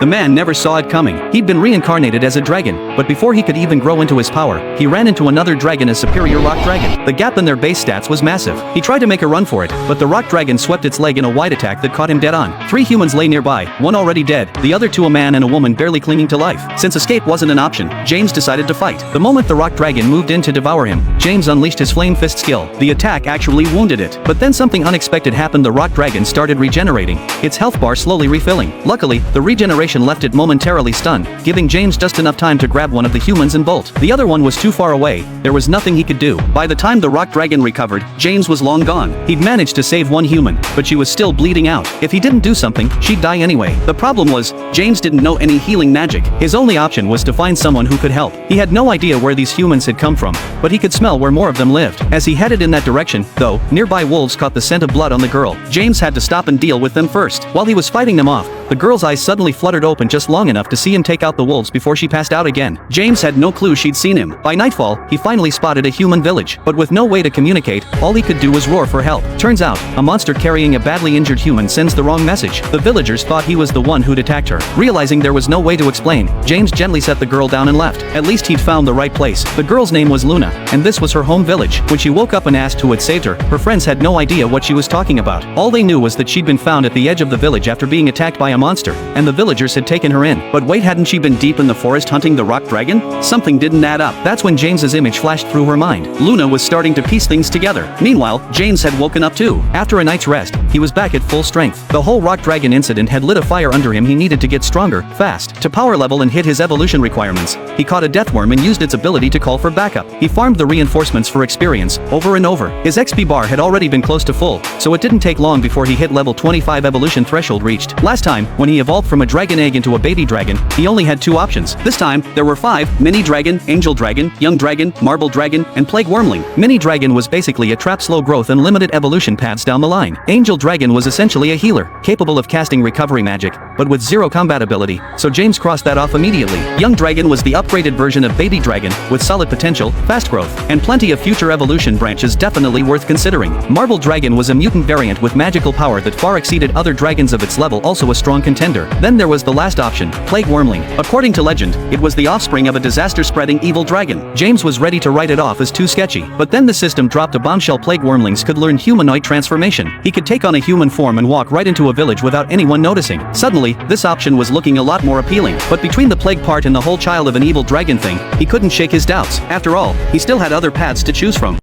The man never saw it coming. He'd been reincarnated as a dragon, but before he could even grow into his power, he ran into another dragon, a superior rock dragon. The gap in their base stats was massive. He tried to make a run for it, but the rock dragon swept its leg in a wide attack that caught him dead on. 3 humans lay nearby, one already dead, the other 2 a man and a woman barely clinging to life. Since escape wasn't an option, James decided to fight. The moment the rock dragon moved in to devour him, James unleashed his flame fist skill. The attack actually wounded it, but then something unexpected happened. The rock dragon started regenerating, its health bar slowly refilling. Luckily, the regeneration left it momentarily stunned, giving James just enough time to grab one of the humans and bolt. The other one was too far away, there was nothing he could do. By the time the rock dragon recovered, James was long gone. He'd managed to save one human, but she was still bleeding out. If he didn't do something, she'd die anyway. The problem was, James didn't know any healing magic. His only option was to find someone who could help. He had no idea where these humans had come from, but he could smell where more of them lived. As he headed in that direction, though, nearby wolves caught the scent of blood on the girl. James had to stop and deal with them first. While he was fighting them off, the girl's eyes suddenly fluttered open just long enough to see him take out the wolves before she passed out again. James had no clue she'd seen him. By nightfall, he finally spotted a human village, but with no way to communicate, all he could do was roar for help. Turns out, a monster carrying a badly injured human sends the wrong message. The villagers thought he was the one who'd attacked her. Realizing there was no way to explain, James gently set the girl down and left. At least he'd found the right place. The girl's name was Luna, and this was her home village. When she woke up and asked who had saved her, her friends had no idea what she was talking about. All they knew was that she'd been found at the edge of the village after being attacked by a monster, and the villagers had taken her in. But wait, hadn't she been deep in the forest hunting the rock dragon? Something didn't add up. That's when James's image flashed through her mind. Luna was starting to piece things together. Meanwhile, James had woken up too. After a night's rest, he was back at full strength. The whole rock dragon incident had lit a fire under him. He needed to get stronger, fast, to power level and hit his evolution requirements. He caught a deathworm and used its ability to call for backup. He farmed the reinforcements for experience, over and over. His XP bar had already been close to full, so it didn't take long before he hit level 25 evolution threshold reached. Last time, when he evolved from a dragon egg into a baby dragon, he only had 2 options. This time, there were 5: mini dragon, angel dragon, young dragon, marble dragon, and plague wormling. Mini dragon was basically a trap, slow growth and limited evolution paths down the line. Angel dragon was essentially a healer, capable of casting recovery magic, but with 0 combat ability, so James crossed that off immediately. Young dragon was the upgraded version of baby dragon, with solid potential, fast growth, and plenty of future evolution branches, definitely worth considering. Marble dragon was a mutant variant with magical power that far exceeded other dragons of its level, also a strong contender. Then there was the last option, plague wormling. According to legend, it was the offspring of a disaster-spreading evil dragon. James was ready to write it off as too sketchy, but then the system dropped a bombshell: plague wormlings could learn humanoid transformation. He could take on a human form and walk right into a village without anyone noticing. Suddenly, this option was looking a lot more appealing, but between the plague part and the whole child of an evil dragon thing, he couldn't shake his doubts. After all, he still had other paths to choose from.